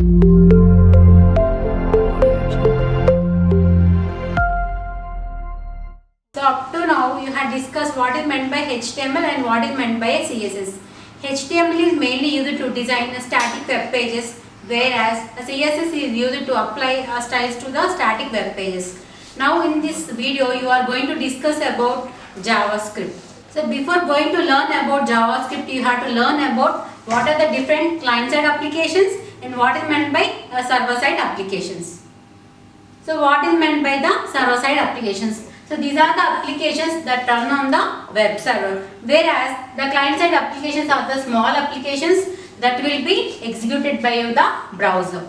So up to now you had discussed what is meant by HTML and what is meant by CSS. HTML is mainly used to design static web pages, whereas CSS is used to apply styles to the static web pages. Now in this video you are going to discuss about JavaScript. So before going to learn about JavaScript, you have to learn about what are the different client-side applications and what is meant by server-side applications. So what is meant by the server-side applications? So these are the applications that run on the web server, whereas the client-side applications are the small applications that will be executed by the browser.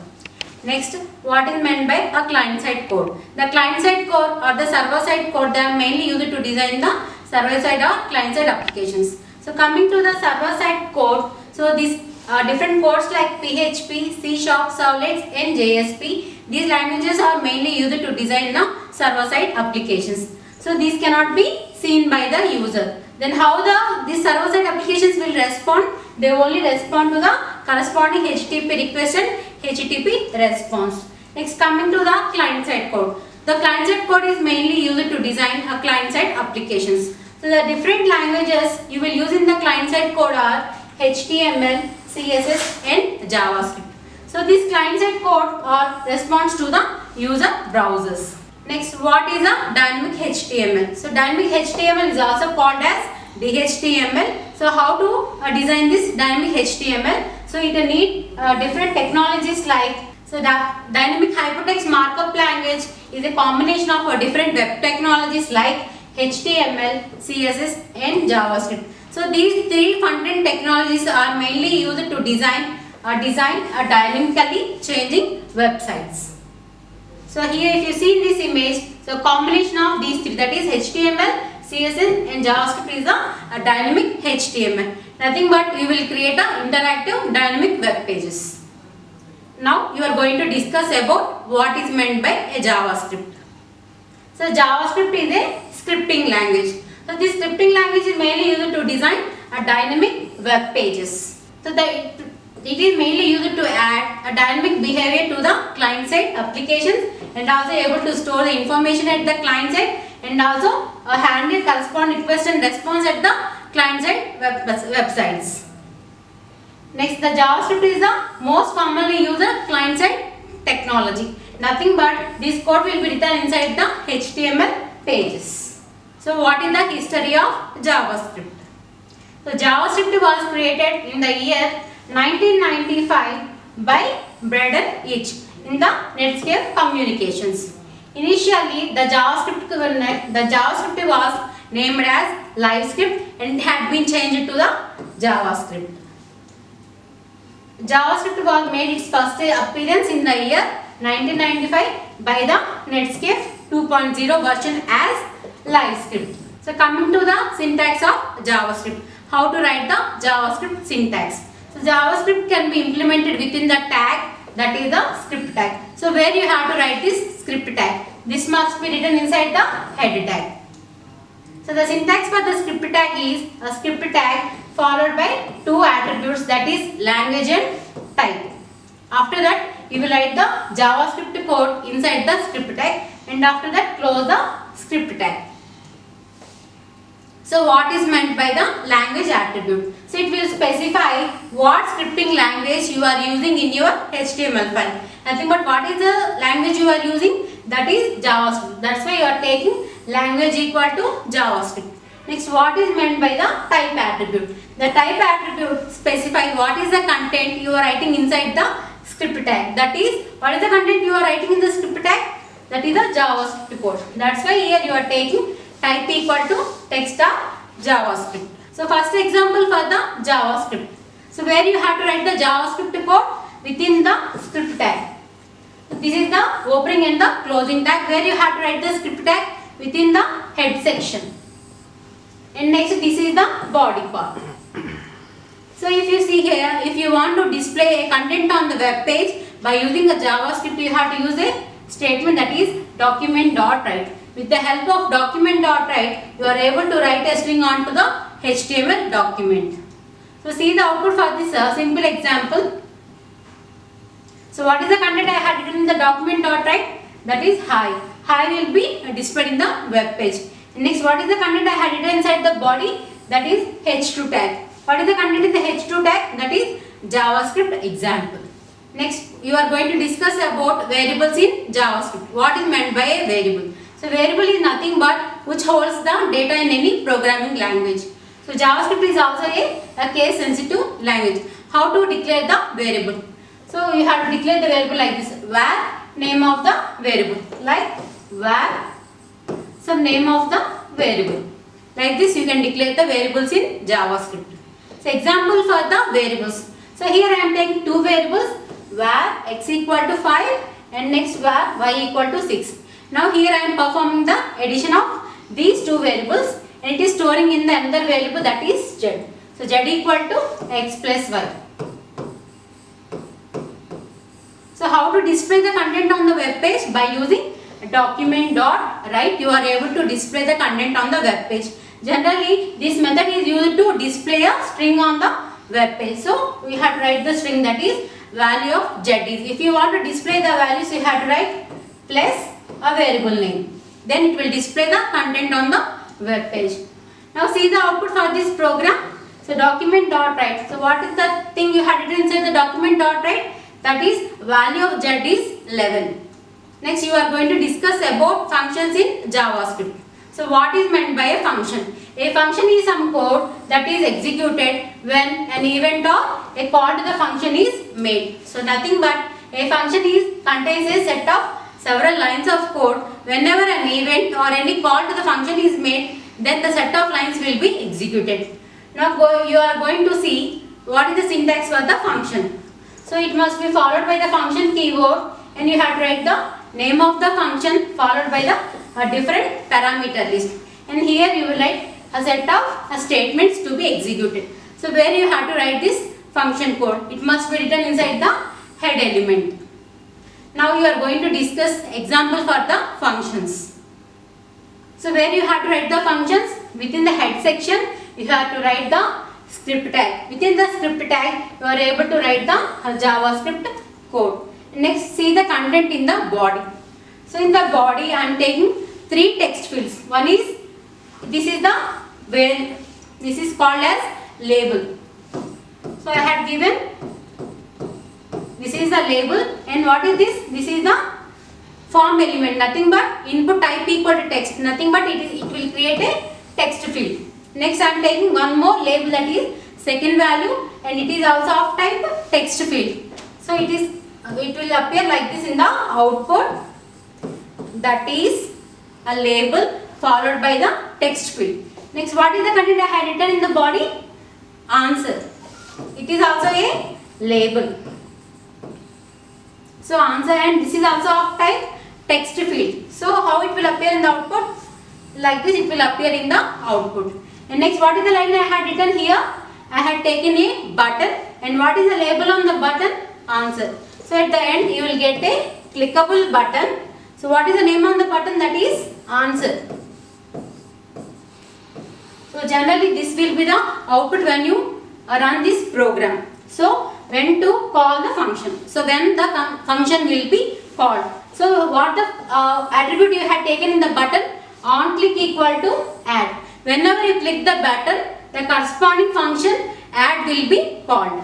Next, what is meant by a client-side code? The client-side code or the server-side code, they are mainly used to design the server-side or client-side applications. So coming to the server-side code, so these different codes like PHP, C#, Servlets and JSP, these languages are mainly used to design the server-side applications. So these cannot be seen by the user. Then how these server-side applications will respond? They only respond to the corresponding HTTP request and HTTP response. Next, coming to the client-side code. The client-side code is mainly used to design a client-side applications. So the different languages you will use in the client-side code are HTML, CSS and JavaScript. So this client-side code responds to the user browsers. Next, what is a dynamic HTML? So dynamic HTML is also called as DHTML. So how to design this dynamic HTML? So it need different technologies like, so the dynamic hypertext markup language is a combination of different web technologies like HTML, CSS and JavaScript. So these three front-end technologies are mainly used to design dynamically changing websites. So here if you see in this image, so combination of these three, that is HTML, CSS and JavaScript is a dynamic HTML. Nothing but you will create an interactive dynamic web pages. Now you are going to discuss about what is meant by a JavaScript. So JavaScript is a scripting language. So this scripting language is mainly used to design a dynamic web pages. So it is mainly used to add a dynamic behavior to the client-side applications and also able to store the information at the client-side and also handle corresponding request and response at the client-side websites. Next, the JavaScript is the most commonly used client-side technology. Nothing but this code will be written inside the HTML pages. So what is the history of JavaScript? So JavaScript was created in the year 1995 by Braden Hitch in the Netscape Communications. Initially, the JavaScript was named as LiveScript and had been changed to the JavaScript. JavaScript was made its first appearance in the year 1995 by the Netscape 2.0 version as LiveScript. So coming to the syntax of JavaScript, how to write the JavaScript syntax. So JavaScript can be implemented within the tag, that is the script tag. So where you have to write this script tag, this must be written inside the head tag. So the syntax for the script tag is a script tag followed by two attributes, that is language and type. After that you will write the JavaScript code inside the script tag and after that close the script tag. So what is meant by the language attribute? So it will specify what scripting language you are using in your HTML file. Nothing but what is the language you are using? That is JavaScript. That's why you are taking language equal to JavaScript. Next, what is meant by the type attribute? The type attribute specifies what is the content you are writing inside the script tag. That is, what is the content you are writing in the script tag? That is the JavaScript code. That's why here you are taking type equal to text of JavaScript. So first example for the JavaScript. So where you have to write the JavaScript code within the script tag. So this is the opening and the closing tag where you have to write the script tag within the head section. And next this is the body part. So if you see here, if you want to display a content on the web page by using a JavaScript, you have to use a statement that is document.write. With the help of document.write, you are able to write a string onto the HTML document. So see the output for this simple example. So what is the content I had written in the document dot write? That is hi. Hi will be displayed in the web page. Next, what is the content I had written inside the body? That is h2 tag. What is the content in the h2 tag? That is JavaScript example. Next, you are going to discuss about variables in JavaScript. What is meant by a variable? So variable is nothing but which holds the data in any programming language. So JavaScript is also a case sensitive language. How to declare the variable? So you have to declare the variable like this. Var name of the variable. Like var some name of the variable. Like this you can declare the variables in JavaScript. So example for the variables. So here I am taking two variables, var x equal to 5 and next var y equal to 6. Now here I am performing the addition of these two variables and it is storing in the another variable, that is z. So z equal to x plus y. So how to display the content on the web page? By using document dot write you are able to display the content on the web page. Generally this method is used to display a string on the web page. So we have to write the string, that is value of z is. If you want to display the values you have to write plus a variable name. Then it will display the content on the web page. Now see the output for this program. So document dot write. So what is the thing you had written inside the document dot write? That is value of z is 11. Next you are going to discuss about functions in JavaScript. So what is meant by a function? A function is some code that is executed when an event or a call to the function is made. So nothing but a function contains a set of several lines of code. Whenever an event or any call to the function is made, then the set of lines will be executed. Now you are going to see what is the syntax for the function. So it must be followed by the function keyword and you have to write the name of the function followed by the different parameter list. And here you will write a set of statements to be executed. So where you have to write this function code, it must be written inside the head element. Now you are going to discuss example for the functions. So where you have to write the functions, within the head section you have to write the script tag. Within the script tag you are able to write the JavaScript code. Next see the content in the body. So in the body I am taking three text fields. One is, this is called as label. So I have given, this is the label, and what is this? This is the form element, nothing but input type equal to text, nothing but it will create a text field. Next I am taking one more label, that is second value, and it is also of type text field. So it will appear like this in the output, that is a label followed by the text field. Next, what is the content I had written in the body? Answer. It is also a label. So answer, and this is also of type text field. So how it will appear in the output? Like this it will appear in the output. And next, what is the line I had written here? I had taken a button, and what is the label on the button? Answer. So at the end you will get a clickable button. So what is the name on the button? That is answer. So generally this will be the output when you run this program. So when to call the function. So when the function will be called. So what the attribute you had taken in the button? On click equal to add. Whenever you click the button, the corresponding function add will be called.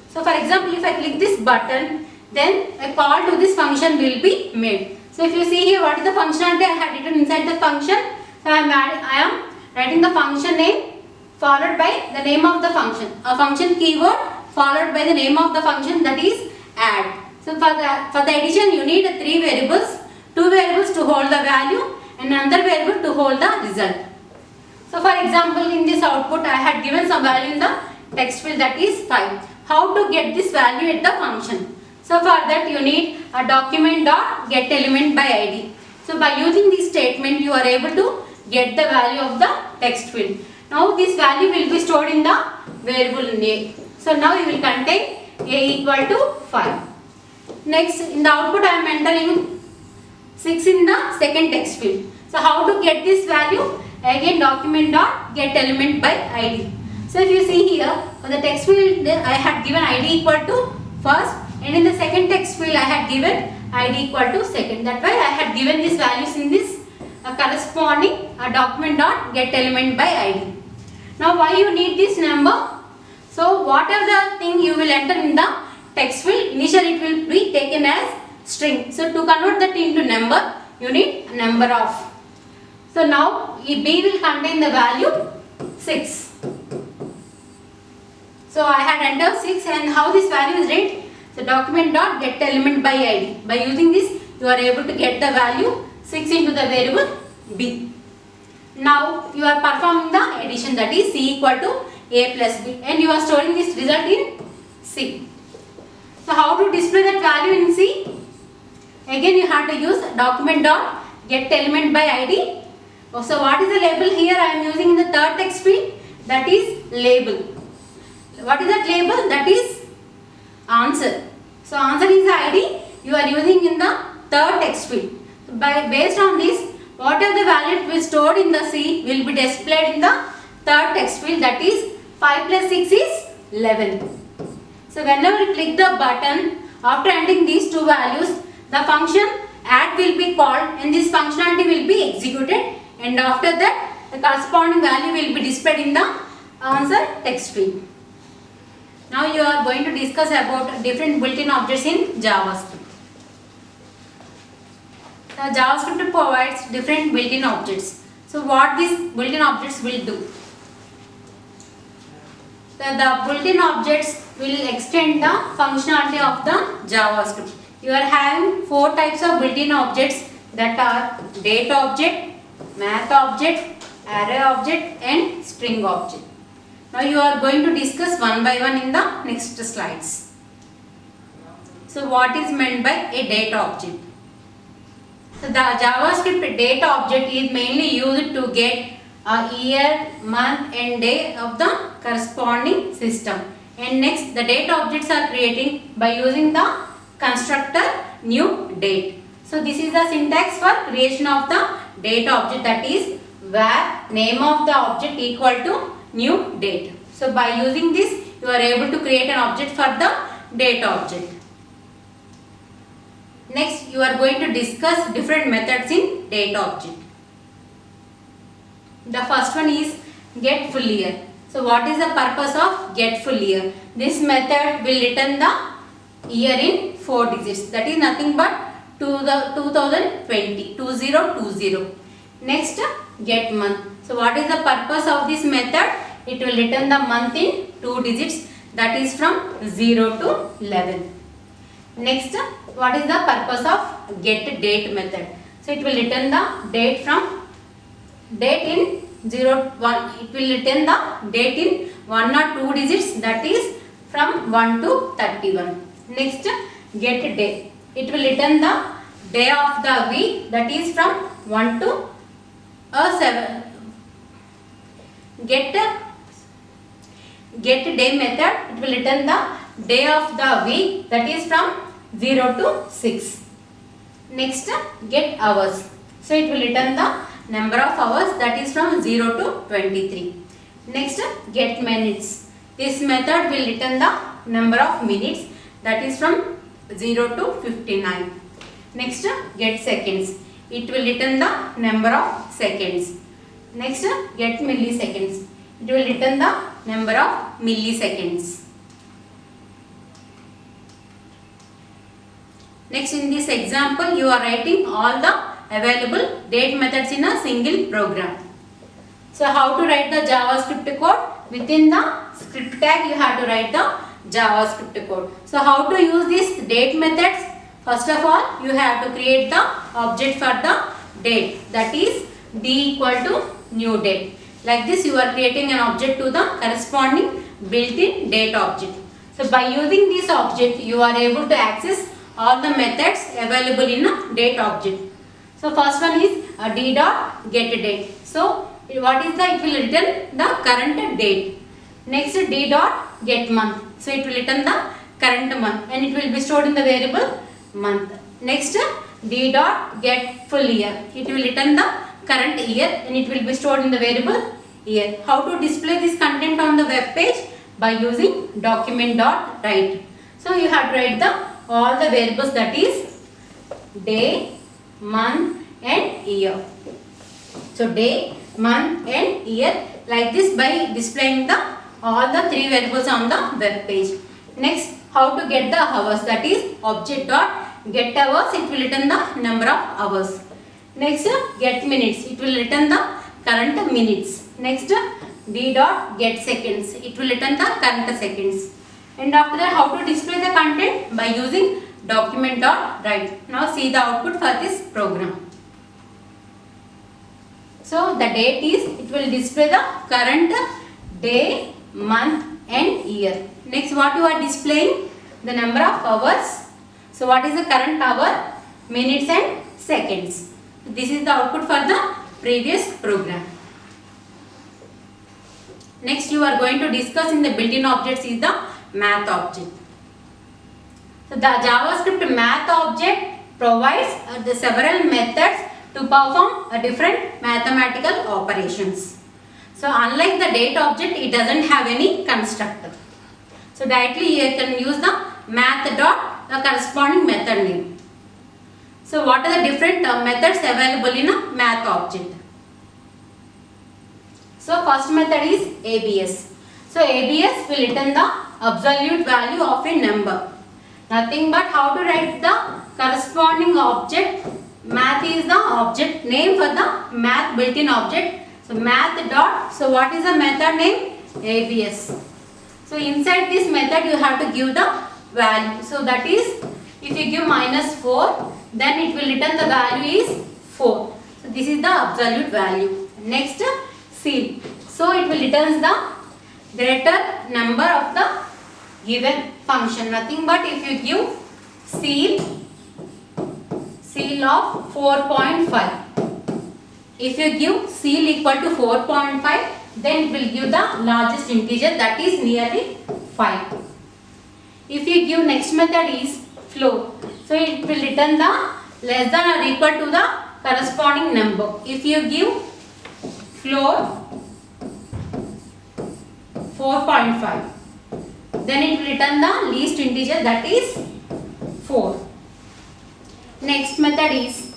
So for example, if I click this button, then a call to this function will be made. So if you see here, what is the functionality I have written inside the function? So I am writing the function name followed by the name of the function. A function keyword followed by the name of the function, that is add. So for the addition you need three variables. Two variables to hold the value and another variable to hold the result. So for example, in this output I had given some value in the text field, that is 5. How to get this value at the function? So for that you need a document dot get element by id. So by using this statement you are able to get the value of the text field. Now this value will be stored in the variable name. So now you will contain a equal to 5. Next, in the output I am entering 6 in the second text field. So how to get this value? Again document dot get element by id. So if you see here, for the text field I had given id equal to first and in the second text field I had given id equal to second. That way I had given these values in this corresponding document dot get element by id. Now why you need this number? So whatever the thing you will enter in the text field, initially it will be taken as string. So to convert that into number, you need number of. So now B will contain the value 6. So I had entered 6, and how this value is read? So document dot get element by id. By using this, you are able to get the value 6 into the variable B. Now you are performing the addition, that is C equal to A plus B, and you are storing this result in C. So how to display that value in C? Again you have to use document dot get element by id. So what is the label here? I am using in the third text field, that is label. What is that label? That is answer. So answer is the id you are using in the third text field. So based on this, whatever the value we stored in the C will be displayed in the third text field, that is 5 plus 6 is 11. So whenever you click the button, after entering these two values, the function add will be called and this functionality will be executed, and after that the corresponding value will be displayed in the answer text field. Now you are going to discuss about different built-in objects in JavaScript. JavaScript provides different built-in objects. So what these built-in objects will do? The built-in objects will extend the functionality of the JavaScript. You are having 4 types of built-in objects, that are date object, math object, array object and string object. Now you are going to discuss one by one in the next slides. So what is meant by a date object? So the JavaScript date object is mainly used to get a year, month and day of the corresponding system. And next, the date objects are creating by using the constructor new date. So this is the syntax for creation of the date object, that is where name of the object equal to new date. So by using this, you are able to create an object for the date object. Next, you are going to discuss different methods in date object. The first one is get full year. So what is the purpose of get full year? This method will return the year in 4 digits, that is nothing but 2020. Next, get month. So what is the purpose of this method? It will return the month in 2 digits, that is from 0 to 11. Next, what is the purpose of get date method? So it will return the date from date in 0 1. It will return the date in 1 or 2 digits, that is from 1 to 31. Next, get day. It will return the day of the week, that is from 1 to 7. Get day method, it will return the day of the week, that is from 0 to 6. Next, get hours. So it will return the number of hours, that is from 0 to 23. Next, get minutes. This method will return the number of minutes, that is from 0 to 59. Next, get seconds. It will return the number of seconds. Next, get milliseconds. It will return the number of milliseconds. Next, in this example, you are writing all the available date methods in a single program. So how to write the JavaScript code? Within the script tag, you have to write the JavaScript code. So how to use these date methods? First of all, you have to create the object for the date, that is d equal to new date. Like this, you are creating an object to the corresponding built-in date object. So by using this object, you are able to access all the methods available in a date object. So first one is d dot get date. So what is the, it will return the current date. Next, d dot get month. So it will return the current month and it will be stored in the variable month. Next, d dot get full year. It will return the current year and it will be stored in the variable year. How to display this content on the web page? By using document dot write. So So you have to write the all the variables, that is day, month and year. So day, month and year, like this by displaying the all the three variables on the web page. Next, how to get the hours, that is object dot get hours, it will return the number of hours. Next, get minutes, it will return the current minutes. Next, d dot get seconds, it will return the current seconds. And after that, how to display the content? By using document dot write. Now see the output for this program. So the date is, it will display the current day, month and year. Next, what you are displaying? The number of hours. So what is the current hour? Minutes and seconds. This is the output for the previous program. Next, you are going to discuss in the built-in objects is the math object. So the JavaScript math object provides the several methods to perform different mathematical operations. So unlike the date object, it doesn't have any constructor. So directly you can use the math dot the corresponding method name. So what are the different methods available in a math object? So first method is ABS. So ABS will return the absolute value of a number. Nothing but how to write the corresponding object. Math is the object name for the math built-in object. So math dot, so what is the method name? ABS. So inside this method you have to give the value. So that is, if you give -4, then it will return the value is 4. So this is the absolute value. Next, seal. So it will return the greater number of the given function. Nothing but if you give seal of 4.5. If you give seal equal to 4.5, then it will give the largest integer, that is nearly 5. If you give next method is floor. So it will return the less than or equal to the corresponding number. If you give floor 4.5, then it will return the least integer, that is 4. Next method is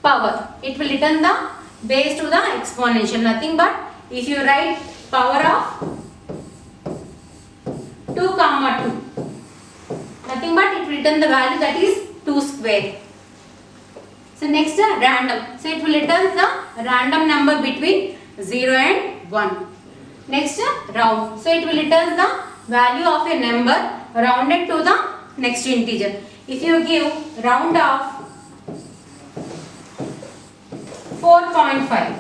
power. It will return the base to the exponential. Nothing but if you write power of 2 comma 2, nothing but it will return the value, that is 2 square. So next, random. So it will return the random number between 0 and 1. Next, round. So it will return the value of a number rounded to the next integer. If you give round of 4.5,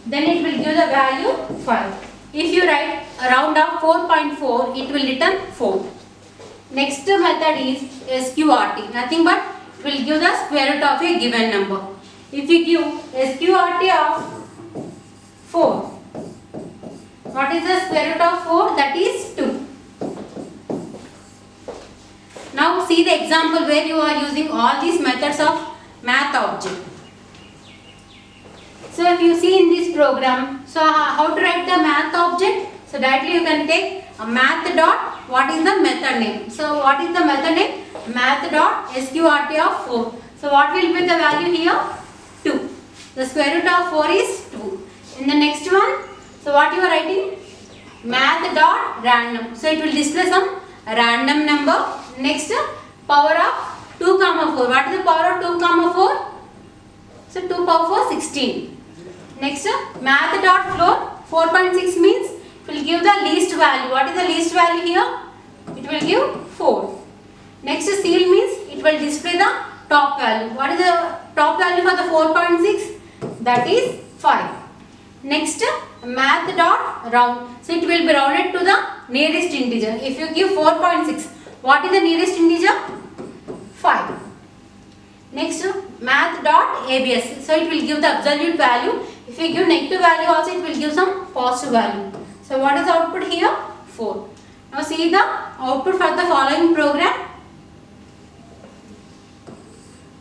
then it will give the value 5. If you write a round of 4.4, it will return 4. Next method is SQRT. Nothing but it will give the square root of a given number. If you give SQRT of 4, what is the square root of 4? That is 2. Now see the example where you are using all these methods of math object. So if you see in this program, so how to write the math object? So directly you can take a math dot, what is the method name? So what is the method name? Math dot SQRT of 4. So what will be the value here? 2. The square root of 4 is 2. In the next one, so what you are writing? Math dot random. So it will display some random number. Next, power of 2 comma 4. What is the power of 2 comma 4? So 2 power 4, 16. Next, math dot floor 4.6 means it will give the least value. What is the least value here? It will give 4. Next, seal means it will display the top value. What is the top value for the 4.6? That is 5. Next, math dot round. So it will be rounded to the nearest integer. If you give 4.6, what is the nearest integer? 5. Next, math dot ABS. So it will give the absolute value. If you give negative value also, it will give some positive value. So what is the output here? 4. Now see the output for the following program.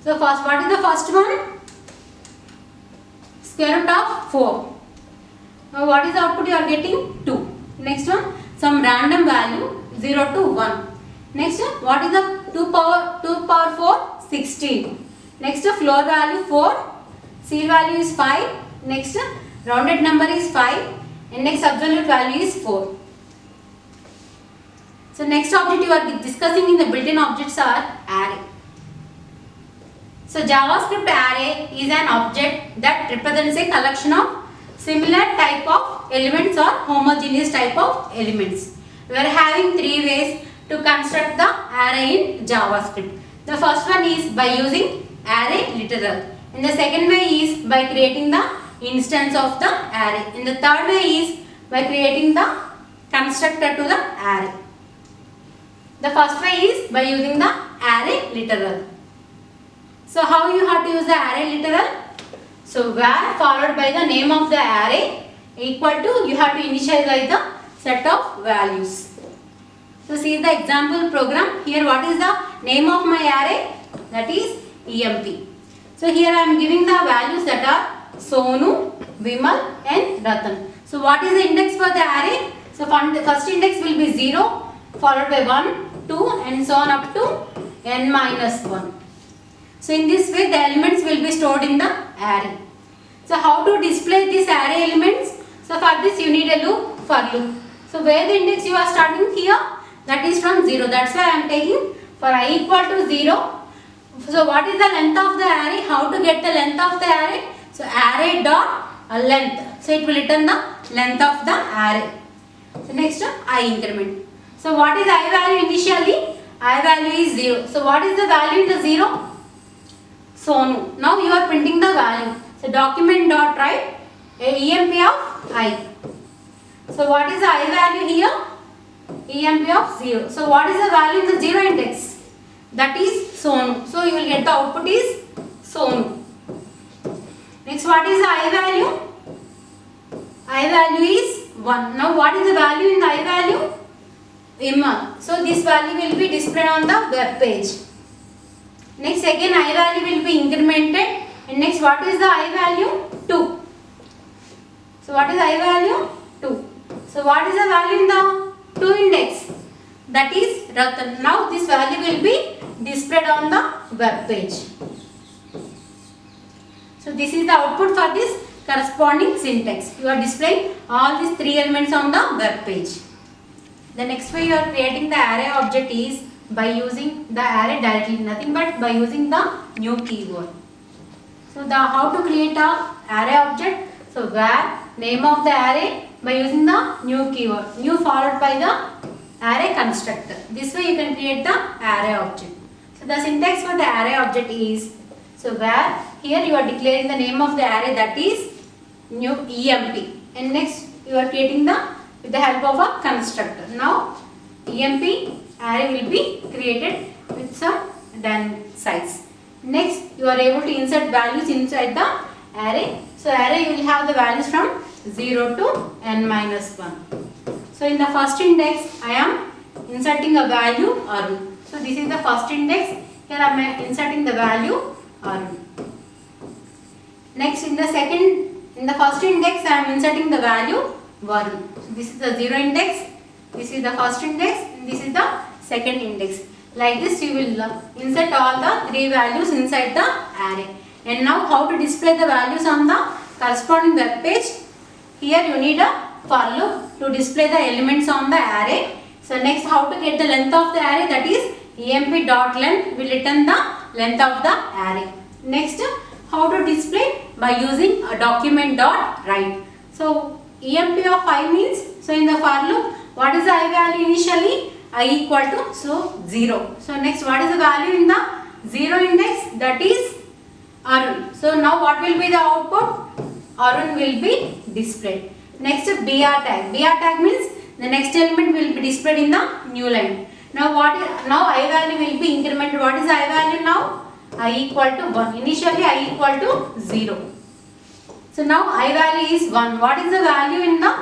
So first, what is the first one? Square root of 4. Now what is the output you are getting? 2. Next one, some random value 0 to 1. Next, what is the 2 power 4? 16. Next, floor value 4. Seal value is 5. Next, rounded number is 5. And next, absolute value is 4. So, next object you are discussing in the built-in objects are array. So, JavaScript array is an object that represents a collection of similar type of elements or homogeneous type of elements. We are having 3 ways to construct the array in JavaScript. The first one is by using array literal. And the second way is by creating the instance of the array. And the third way is by creating the constructor to the array. The first way is by using the array literal. So how you have to use the array literal? So var followed by the name of the array equal to, you have to initialize the set of values. So see the example program. Here what is the name of my array? That is EMP. So here I am giving the values that are Sonu, Vimal and Ratan. So what is the index for the array? So the first index will be 0 followed by 1, 2 and so on up to n minus 1. So in this way the elements will be stored in the array. So how to display these array elements? So for this you need a loop, for loop. So where the index you are starting here? That is from 0. That's why I am taking for I equal to 0. So what is the length of the array? How to get the length of the array? So array dot length. So it will return the length of the array. So next I increment. So what is I value initially? I value is 0. So what is the value in the 0? Sonu. Now you are printing the value. So document dot write EMP of I. So what is the I value here? EMP of 0. So what is the value in the 0 index? That is Sonu. So you will get the output is Sonu. Next, what is the I value? I value is 1. Now what is the value in the I value? Vimal. So this value will be displayed on the web page. Next again I value will be incremented. And next what is the I value? 2. So what is I value? 2. So what is the value in the 2 index? That is Ratan. Now this value will be displayed on the web page. So this is the output for this corresponding syntax. You are displaying all these 3 elements on the web page. The next way you are creating the array object is by using the array directly, nothing but by using the new keyword. So the how to create a array object? So var name of the array by using the new keyword, new followed by the array constructor. This way you can create the array object. So the syntax for the array object is, so var, here you are declaring the name of the array, that is new EMP, and next you are creating the with the help of a constructor. Now EMP array will be created with some dynamic size. Next you are able to insert values inside the array. So array you will have the values from 0 to n minus 1. So in the first index I am inserting a value Arun. So this is the first index. Here I am inserting the value Arun. Next in the first index I am inserting the value Varun. So this is the 0 index. This is the first index. And this is the second index. Like this you will insert all the 3 values inside the array. And now how to display the values on the corresponding web page? Here you need a for loop to display the elements on the array. So next how to get the length of the array, that is emp.length will return the length of the array. Next how to display by using a document.write. So emp of I means, so in the for loop what is the I value initially? I equal to, so 0. So next what is the value in the 0 index? That is Arun. So now what will be the output? Arun will be displayed. Next BR tag. BR tag means the next element will be displayed in the new line. Now now I value will be incremented. What is I value now? I equal to 1. Initially I equal to 0. So now I value is 1. What is the value in the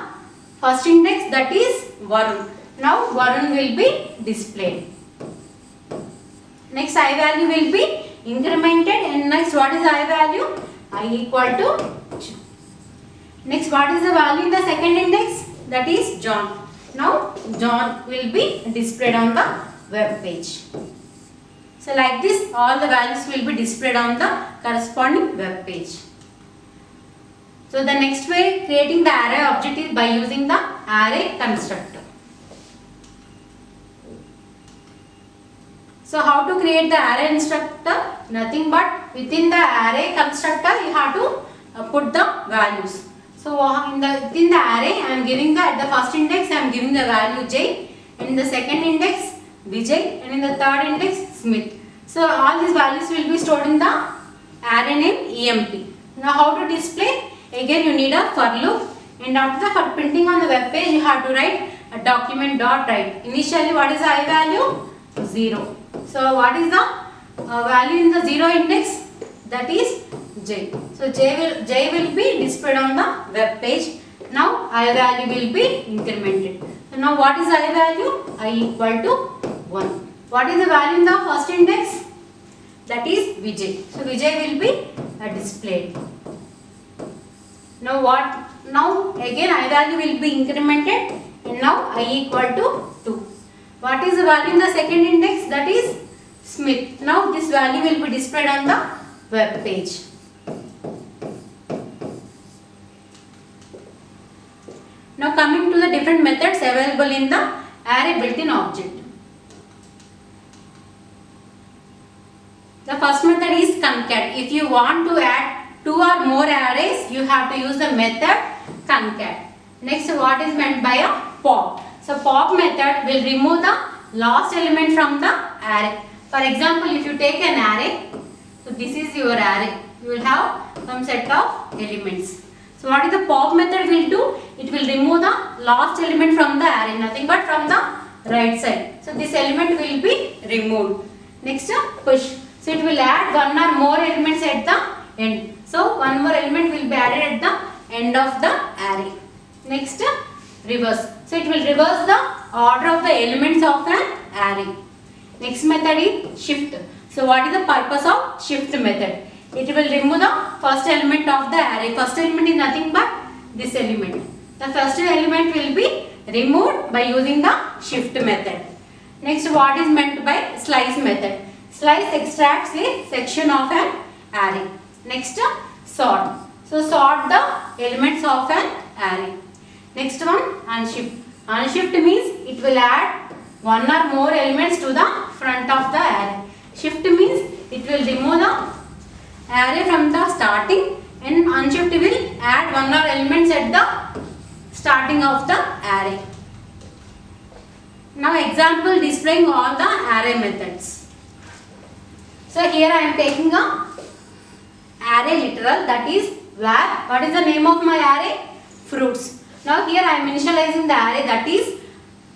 first index? That is Varun. Now Varun will be displayed. Next I value will be incremented, and next what is I value? I equal to 2. Next what is the value in the second index? That is John. Now John will be displayed on the web page. So like this, all the values will be displayed on the corresponding web page. So the next way creating the array object is by using the array constructor. So how to create the array constructor? Nothing but within the array constructor you have to put the values. So within the array I am giving at the first index I am giving the value j, and in the second index Vijay, and in the third index Smith. So all these values will be stored in the array name emp. Now how to display? Again you need a for loop, and after the for printing on the web page you have to write a document dot write. Initially what is the I value? 0. So what is the value in the 0 index? That is j. So j will be displayed on the web page. Now I value will be incremented. So now what is I value? I equal to 1. What is the value in the first index? That is Vijay. So Vijay will be displayed. Now again I value will be incremented, and now I equal to 2. What is the value in the second index? That is Smith. Now this value will be displayed on the web page. Now coming to the different methods available in the array built-in object. The first method is concat. If you want to add 2 or more arrays, you have to use the method concat. Next, what is meant by a pop? So pop method will remove the last element from the array. For example, if you take an array, so this is your array. You will have some set of elements. So what is the pop method will do? It will remove the last element from the array, nothing but from the right side. So this element will be removed. Next, push. So it will add one or more elements at the end. So one more element will be added at the end of the array. Next, reverse. So it will reverse the order of the elements of an array. Next method is shift. So what is the purpose of shift method? It will remove the first element of the array. First element is nothing but this element. The first element will be removed by using the shift method. Next, what is meant by slice method? Slice extracts a section of an array. Next, sort. So sort the elements of an array. Next one, unshift. Unshift means it will add one or more elements to the front of the array. Shift means it will remove the array from the starting, and unshift will add one or elements at the starting of the array. Now example displaying all the array methods. So here I am taking a array literal, that is where, what is the name of my array? Fruits. Now here I am initializing the array, that is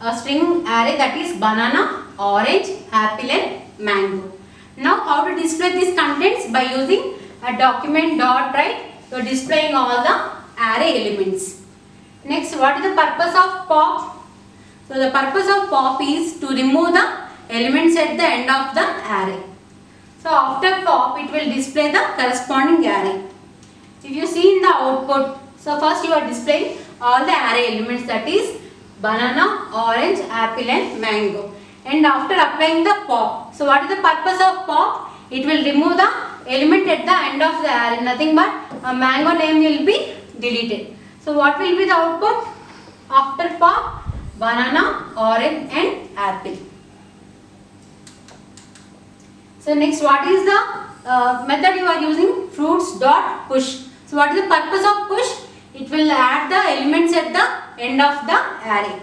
a string array, that is banana, orange, apple and mango. Now how to display these contents? By using a document dot write, you are displaying all the array elements. Next, what is the purpose of pop? So the purpose of pop is to remove the elements at the end of the array. So after pop, it will display the corresponding array. If you see in the output, so first you are displaying all the array elements, that is banana, orange, apple and mango. And after applying the pop, so what is the purpose of pop? It will remove the element at the end of the array, nothing but a mango name will be deleted. So what will be the output? After pop, banana, orange and apple. So next, what is the method you are using? Fruits dot push. So what is the purpose of push? It will add the elements at the end of the array.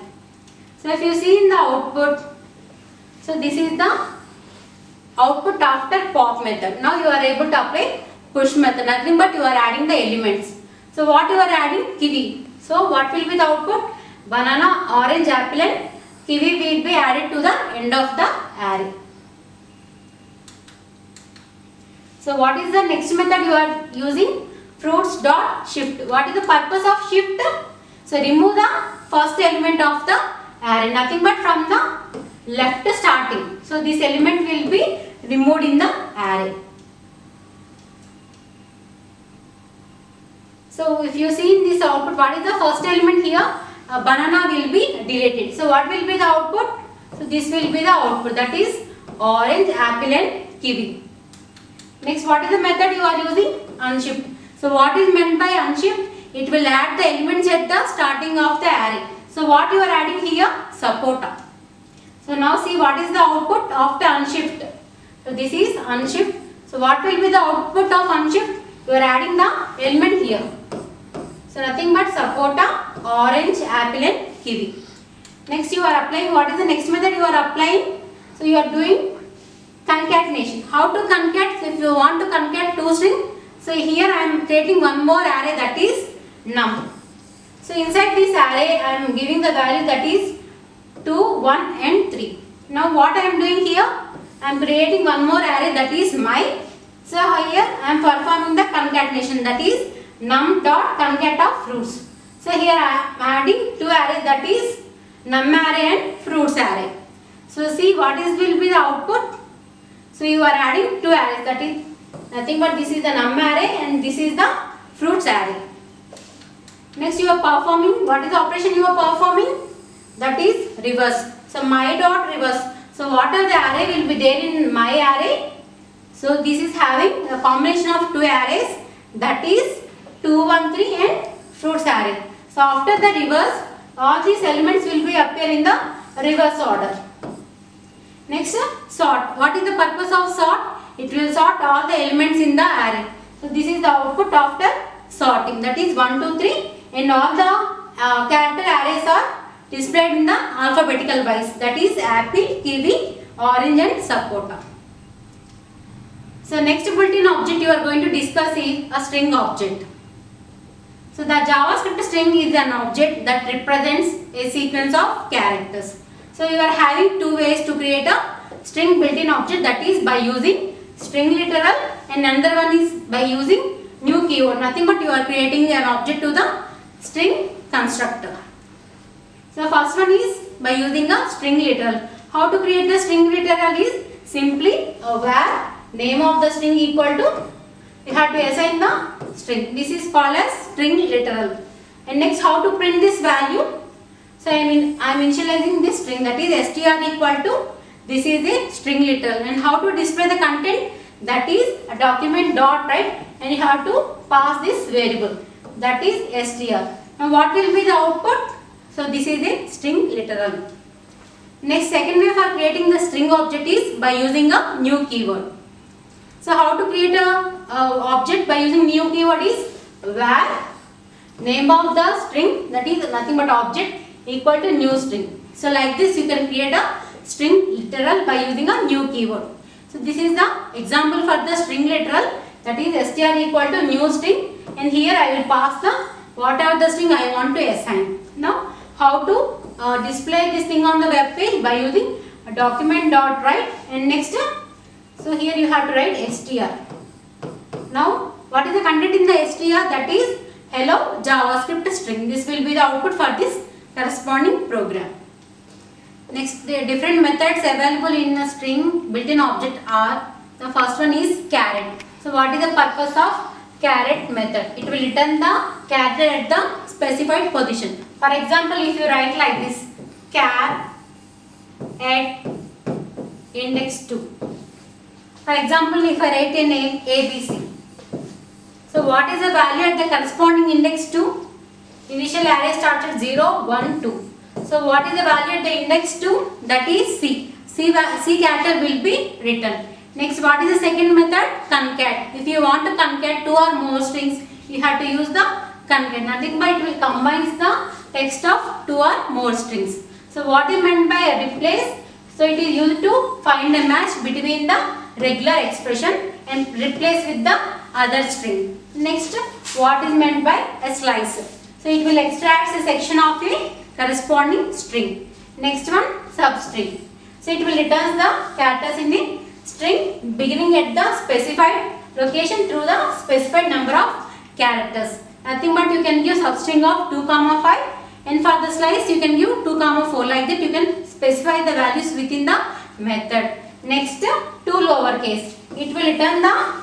So if you see in the output, so this is the output after pop method. Now you are able to apply push method, nothing but you are adding the elements. So what you are adding? Kiwi. So what will be the output? Banana, orange, apple and kiwi will be added to the end of the array. So what is the next method you are using? Fruits dot shift. What is the purpose of shift? So remove the first element of the array, nothing but from the left starting. So this element will be removed in the array. So if you see in this output, what is the first element here? A banana will be deleted. So what will be the output? So this will be the output, that is orange, apple and kiwi. Next, what is the method you are using? Unshift. So what is meant by unshift? It will add the elements at the starting of the array. So what you are adding here? Supporter. So now see what is the output of the unshift. So this is unshift. So what will be the output of unshift? You are adding the element here. So nothing but supporter, orange, apple and kiwi. Next you are applying, what is the next method you are applying? So you are doing concatenation. How to concat? So if you want to concat two strings, so here I am creating one more array, that is num. So inside this array I am giving the value, that is 2, 1 and 3. Now what I am doing here? I am creating one more array, that is my. So here I am performing the concatenation, that is num dot concat of fruits. So here I am adding two arrays, that is num array and fruits array. So see what is will be the output. So you are adding two arrays, that is nothing but this is the num array and this is the fruits array. Next you are performing, what is the operation you are performing? That is reverse. So my dot reverse. So what are the array will be there in my array? So this is having a combination of two arrays, that is 2, 1, 3 and fruits array. So after the reverse, all these elements will be appear in the reverse order. Next, sort. What is the purpose of sort? It will sort all the elements in the array. So this is the output after sorting, that is 1, 2, 3 and all the character arrays are displayed in the alphabetical wise, that is apple, kiwi, orange and supporter. So next built-in object you are going to discuss is a string object. So the JavaScript string is an object that represents a sequence of characters. So you are having two ways to create a string built-in object, that is by using string literal and another one is by using new keyword. Nothing but you are creating an object to the string constructor. So first one is by using a string literal. How to create the string literal is simply where name of the string equal to, you have to assign the string. This is called as string literal. And next how to print this value? So I am initializing this string, that is str equal to, this is a string literal, and how to display the content, that is a document dot write and you have to pass this variable, that is str. Now what will be the output? So this is a string literal. Next, second way for creating the string object is by using a new keyword. So how to create a object by using new keyword is where name of the string, that is nothing but object equal to new string. So like this you can create a string literal by using a new keyword. So this is the example for the string literal, that is str equal to new string, and here I will pass the whatever the string I want to assign. Now how to display this thing on the web page? By using a document dot write and next, so here you have to write str. Now what is the content in the str? That is hello JavaScript string. This will be the output for this corresponding program. Next, the different methods available in a string built-in object are, the first one is caret. So what is the purpose of caret method? It will return the character at the specified position. For example, if you write like this, char at index 2. For example, if I write a name ABC. So what is the value at the corresponding index 2? Initial array starts at 0, 1, 2. So what is the value at the index 2? That is C. C character will be written. Next, what is the second method? Concat. If you want to concat two or more strings, you have to use the concat. Nothing but it will combine the text of two or more strings. So what is meant by replace? So it is used to find a match between the regular expression and replace with the other string. Next, what is meant by a slice? So it will extract a section of a corresponding string. Next one, substring. So it will return the characters in the string beginning at the specified location through the specified number of characters. Nothing but you can give substring of 2, 5 and for the slice you can give 2, 4. Like that you can specify the values within the method. Next, 2 lowercase. It will return the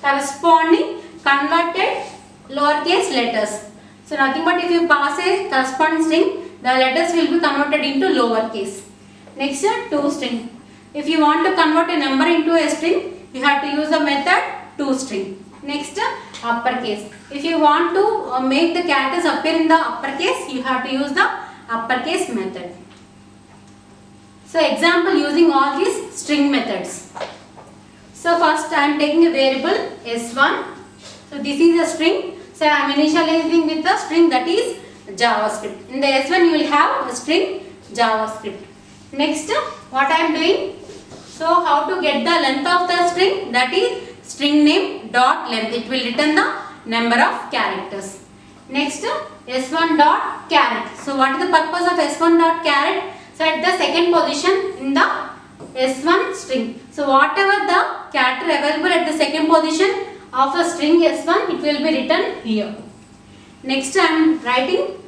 corresponding converted lowercase letters. So nothing but if you pass a corresponding string, the letters will be converted into lowercase. Next, toString. If you want to convert a number into a string, you have to use the method toString. Next, uppercase. If you want to make the characters appear in the uppercase, you have to use the uppercase method. So example using all these string methods. So first I am taking a variable s1. So this is a string. So I am initializing with the string that is JavaScript. In the s1 you will have a string JavaScript. Next, what I am doing? So how to get the length of the string? That is string name dot length. It will return the number of characters. Next, s1 dot caret. So what is the purpose of s1 dot caret? So at the second position in the s1 string. So whatever the character available at the second position of the string s1, it will be written here. Next, I am writing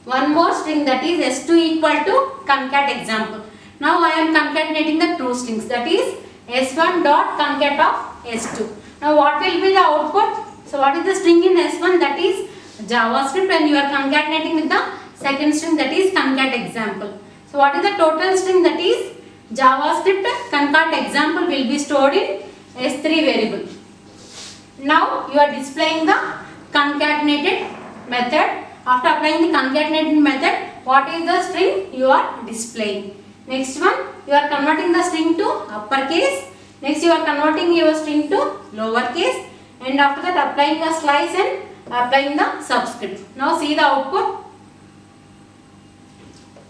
one more string, that is s2 equal to concat example. Now I am concatenating the two strings, that is s1 dot concat of s2. Now what will be the output? So what is the string in s1? That is JavaScript, and you are concatenating with the second string, that is concat example. So what is the total string? That is JavaScript concat example will be stored in s3 variable. Now you are displaying the concatenated method. After applying the concatenated method, what is the string you are displaying? Next one, you are converting the string to uppercase. Next, you are converting your string to lowercase, and after that applying a slice and applying the subscript. Now see the output.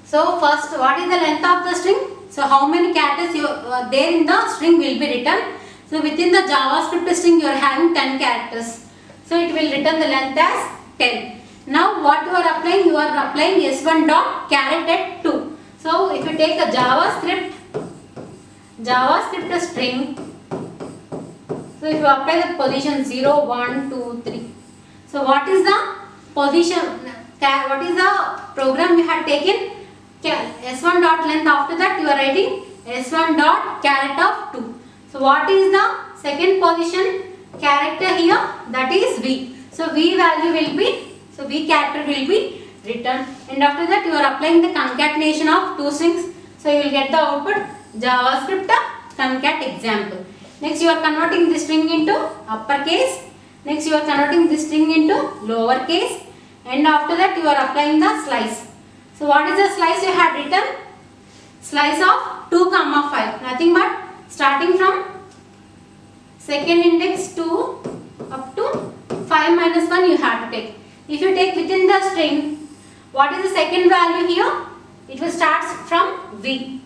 So first, what is the length of the string? So how many characters there in the string will be written? So within the JavaScript string you are having 10 characters. So it will return the length as 10. Now what you are applying? You are applying s1 dot caret at 2. So if you take a JavaScript string, so if you apply the position 0, 1, 2, 3. So what is the position? What is the program you have taken? S1 dot length. After that you are writing s1 dot caret of 2. So what is the second position character here? That is v. So v value will be, so v character will be written, and after that you are applying the concatenation of two strings. So you will get the output JavaScript concat example. Next, you are converting this string into uppercase. Next, you are converting this string into lowercase, and after that you are applying the slice. So what is the slice you have written? Slice of 2, 5. Nothing but starting from second index 2 up to 5 minus 1 you have to take. If you take within the string, what is the second value here? It will start from v.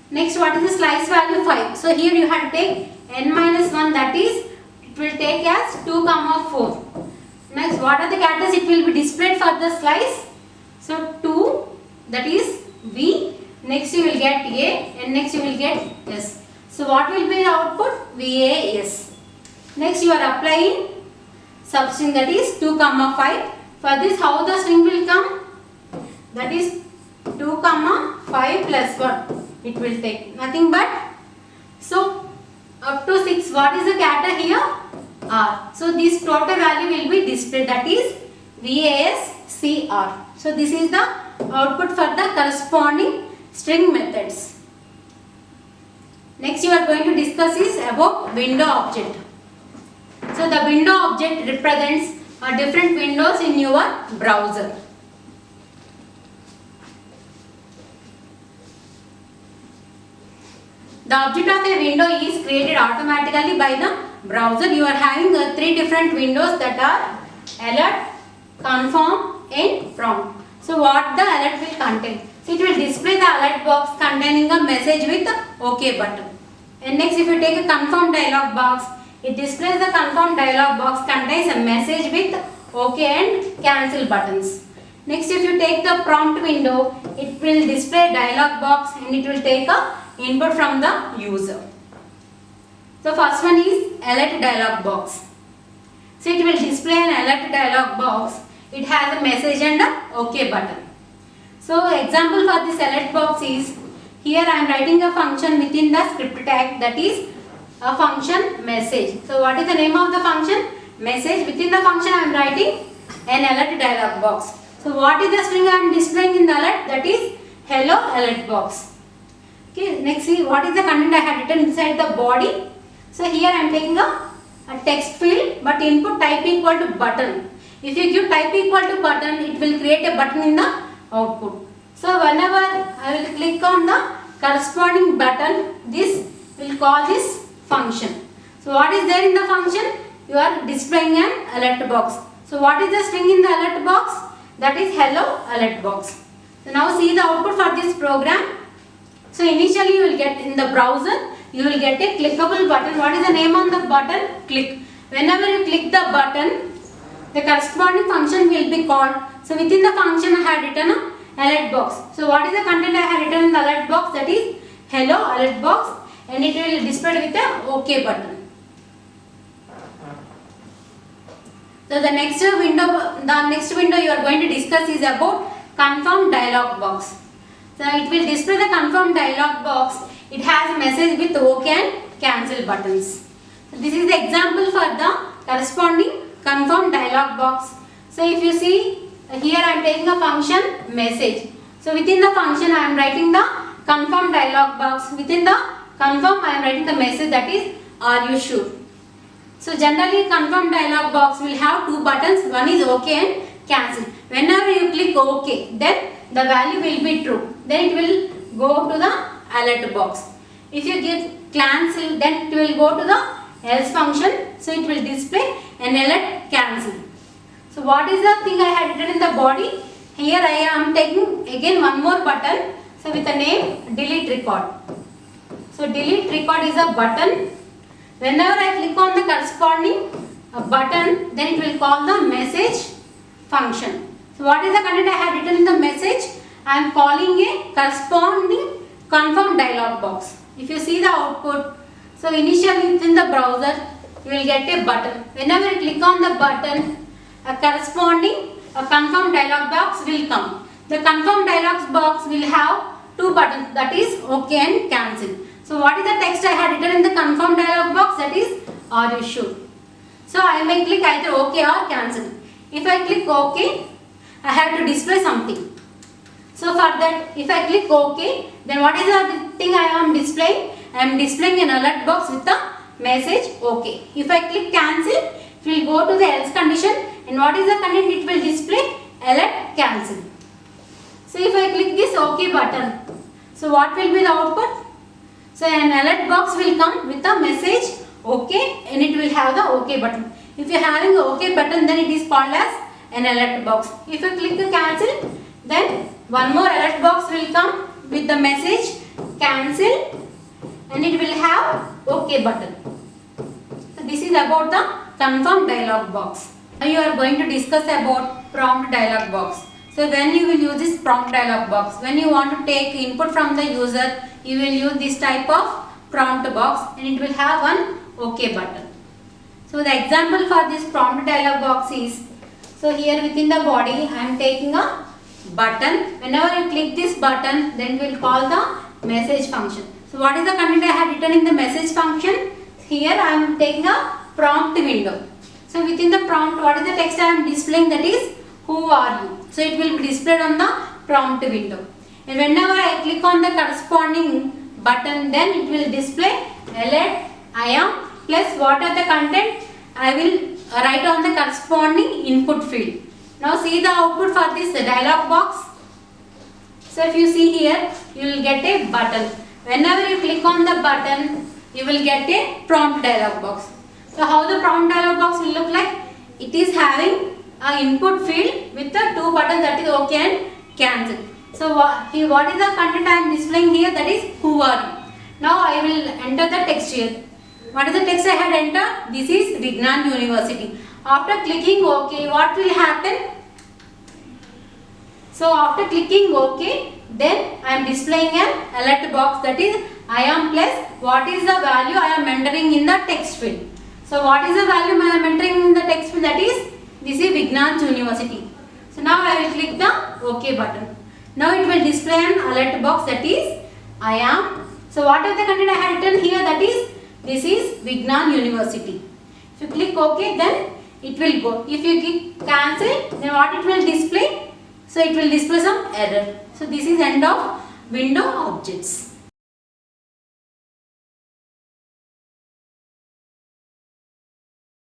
Next, what is the slice value? 5. So here you have to take n minus 1, that is it will take as 2, 4. Next, what are the characters it will be displayed for the slice? So 2, that is v. Next you will get a, and next you will get s. So what will be the output? VAS. Next you are applying substring, that is 2, 5. For this, how the string will come? That is 2, 5 plus 1. It will take nothing but, so up to 6. What is the character here? R. So this total value will be displayed, that is VASCR. So this is the output for the corresponding string methods. Next you are going to discuss is about window object. So the window object represents different windows in your browser. The object of a window is created automatically by the browser. You are having 3 different windows, that are alert, confirm and prompt. So what the alert will contain? So it will display the alert box containing a message with OK button. And next, if you take a confirm dialog box, it displays the confirm dialog box contains a message with OK and cancel buttons. Next, if you take the prompt window, it will display dialog box and it will take a input from the user. So first one is alert dialog box. So it will display an alert dialog box. It has a message and a OK button. So example for this alert box is, here I am writing a function within the script tag, that is a function message. So what is the name of the function? Message. Within the function I am writing an alert dialog box. So what is the string I am displaying in the alert? That is hello alert box. Okay, next see what is the content I had written inside the body. So here I am taking a text field, but input type equal to button. If you give type equal to button, it will create a button in the output. So whenever I will click on the corresponding button, this will call this function. So what is there in the function? You are displaying an alert box. So what is the string in the alert box? That is hello alert box. So now see the output for this program. So initially you will get in the browser, you will get a clickable button. What is the name on the button? Click. Whenever you click the button, the corresponding function will be called. So within the function I had written a alert box. So what is the content I have written in the alert box? That is hello alert box, and it will display with a OK button. So the next window you are going to discuss is about confirm dialog box. So it will display the confirm dialog box. It has a message with OK and cancel buttons. So this is the example for the corresponding confirm dialog box. So if you see here I am taking a function message. So within the function I am writing the confirm dialog box. Within the confirm I am writing the message, that is are you sure. So generally confirm dialog box will have two buttons. One is OK and cancel. Whenever you click OK, then the value will be true. Then it will go to the alert box. If you give cancel, then it will go to the else function. So it will display an alert cancel. So what is the thing I had written in the body? Here I am taking again one more button. So with the name delete record. So delete record is a button. Whenever I click on the corresponding button, then it will call the message function. So what is the content I have written in the message? I am calling a corresponding confirm dialog box. If you see the output, so initially within the browser you will get a button. Whenever you click on the button, a corresponding confirm dialog box will come. The confirm dialog box will have two buttons, that is OK and cancel. So what is the text I had written in the confirm dialog box? That is are you sure. So I may click either OK or cancel. If I click OK, I have to display something. So for that, if I click OK, then what is the thing I am displaying? I am displaying an alert box with the message OK. If I click cancel, it will go to the else condition, and what is the content? It will display alert cancel. So if I click this OK button, so what will be the output? So an alert box will come with the message OK, and it will have the OK button. If you are having the OK button, then it is called as an alert box. If you click the cancel, then one more alert box will come with the message cancel, and it will have OK button. So this is about the confirm dialog box. Now you are going to discuss about prompt dialog box. So when you will use this prompt dialog box, when you want to take input from the user, you will use this type of prompt box, and it will have one OK button. So the example for this prompt dialog box is, so here within the body I am taking a button. Whenever you click this button, then we will call the message function. So what is the content I have written in the message function? Here I am taking a prompt window. So within the prompt, what is the text I am displaying? That is who are you. So it will be displayed on the prompt window. And whenever I click on the corresponding button, then it will display alert I am plus what are the content I will write on the corresponding input field. Now see the output for this dialog box. So if you see here, you will get a button. Whenever you click on the button, you will get a prompt dialog box. So how the prompt dialog box will look like? It is having an input field with the two buttons, that is OK and cancel. So what is the content I am displaying here? That is who are you. Now I will enter the text here. What is the text I had entered? This is Vignan University. After clicking OK, what will happen? So after clicking OK, then I am displaying an alert box, that is I am plus what is the value I am entering in the text field. So what is the value I am entering in the text field? That is this is Vignan University. So now I will click the OK button. Now it will display an alert box, that is I am. So what is the content I had written here? That is this is Vignan University. If you click OK, then it will go. If you click cancel, then what it will display? So it will display some error. So this is end of window objects.